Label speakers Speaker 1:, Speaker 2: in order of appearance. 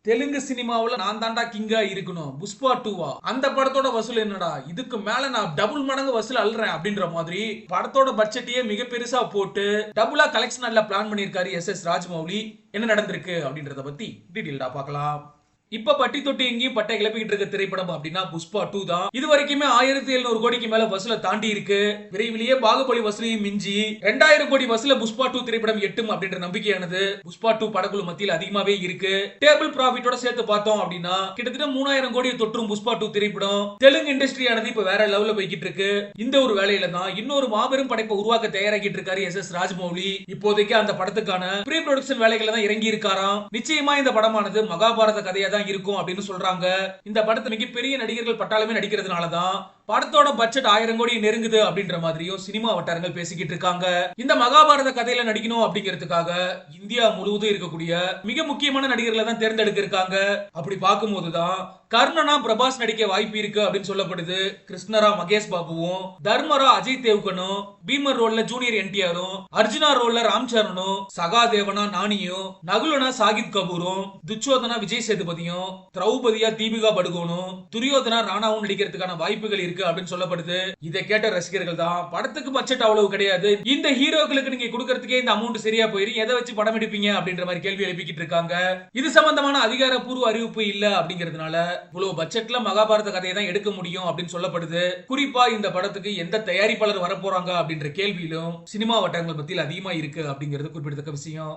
Speaker 1: தெலுங்கு சினிமாவுல நான் தாண்டா கிங்கா இருக்கணும். புஷ்பா 2வா அந்த படத்தோட வசூல் என்னடா, இதுக்கு மேல நான் டபுள் மடங்கு வசூல் அள்ளுறேன் அப்படின்ற மாதிரி படத்தோட பட்ஜெட்டையே மிக பெருசா போட்டு டபுளா கலெக்ஷன் அல்ல பிளான் பண்ணியிருக்காரு எஸ் ராஜமௌலி. என்ன நடந்திருக்கு அப்படின்றத பத்தி டீடைல்டா பார்க்கலாம். இப்ப பட்டி தொட்டி எங்கேயும் பட்டை கிளப்பிக்கிட்டு இருக்க திரைப்படம் அப்படின்னா புஷ்பா 2 தான். இது வரைக்குமே 1700 கோடிக்கு மேல வசூல தாண்டி இருக்கு. விரைவிலேயே பாகுபலி வசூலையும் மிஞ்சி 2000 கோடி வசூல புஷ்பா 2 திரைப்படம் எட்டும் அப்படின்ற நம்பிக்கையானது புஷ்பா 2 படக்குழு மத்தியில் அதிகமாவே இருக்கு. டேபிள் ப்ராஃபிட்டோட சேர்த்து பார்த்தோம் அப்படின்னா கிட்டத்தட்ட 3000 கோடியை தொற்றும் புஷ்பா 2 திரைப்படம். தெலுங்கு இண்டஸ்ட்ரியானது இப்ப வேற லெவல்ல போய்கிட்டு இருக்கு. இந்த ஒரு வேலையில தான் இன்னொரு மாபெரும் படைப்பை உருவாக்க தயாராகிட்டு இருக்காரு எஸ் ராஜமௌலி. இப்போதைக்கு அந்த படத்துக்கான ப்ரீ ப்ரொடக்ஷன் வேலைகளை தான் இறங்கி இருக்காராம். நிச்சயமா இந்த படமானது மகாபாரத கதையா இருக்கும் அப்படின்னு சொல்றாங்க. இந்த படத்தை மிகப்பெரிய நடிகர்கள் பட்டாளமே நடிக்கிறதுனாலதான் படத்தோட பட்ஜெட் 1000 கோடி நெருங்குது அப்படின்ற மாதிரியும் சினிமா வட்டாரங்கள் பேசிக்கிட்டு இருக்காங்க. இந்த மகாபாரத கதையில நடிக்கணும் அப்படிங்கிறதுக்காக இந்தியா முழுவதும் இருக்கக்கூடிய மிக முக்கியமான நடிகர்களை தான் தேர்ந்தெடுக்க இருக்காங்க. அப்படி பார்க்கும்போதுதான் கர்ணனா பிரபாஸ் நடிக்க வாய்ப்பு இருக்கு அப்படின்னு சொல்லப்படுது. கிருஷ்ணரா மகேஷ் பாபுவும், தர்மரா அஜய் தேவ்கனும், பீமர் ரோல்ல ஜூனியர் என்டிஆரும், அர்ஜுனா ரோல்ல ராம் சரணும், சகாதேவனா நானியும், நகுலனா சாகித் கபூரும், துச்சோதனா விஜய் சேதுபதியும், திரௌபதியா தீபிகா படுகோனும், துரியோதனா ராணாவும் நடிக்கிறதுக்கான வாய்ப்புகள் இருக்கு அப்படின்னு சொல்லப்படுது. இதை கேட்ட ரசிகர்கள் தான் படத்துக்கு பட்ஜெட் அவ்வளவு கிடையாது, இந்த ஹீரோக்களுக்கு நீங்க கொடுக்கறதுக்கே இந்த அமௌண்ட் சரியா போயிரு, எதை வச்சு படம் எடுப்பீங்க அப்படின்ற மாதிரி கேள்வி எழுப்பிக்கிட்டு இருக்காங்க. இது சம்பந்தமான அதிகாரப்பூர்வ அறிவிப்பு இல்ல அப்படிங்கிறதுனால இவ்வளவு பட்ஜெட்ல மகாபாரத கதையை தான் எடுக்க முடியும் அப்படின்னு சொல்லப்படுது. குறிப்பா இந்த படத்துக்கு எந்த தயாரிப்பாளர் வரப்போறாங்க அப்படின்ற கேள்வியிலும் சினிமா வட்டாரங்கள் பத்தியில் அதிகமா இருக்கு அப்படிங்கிறது குறிப்பிடத்தக்க விஷயம்.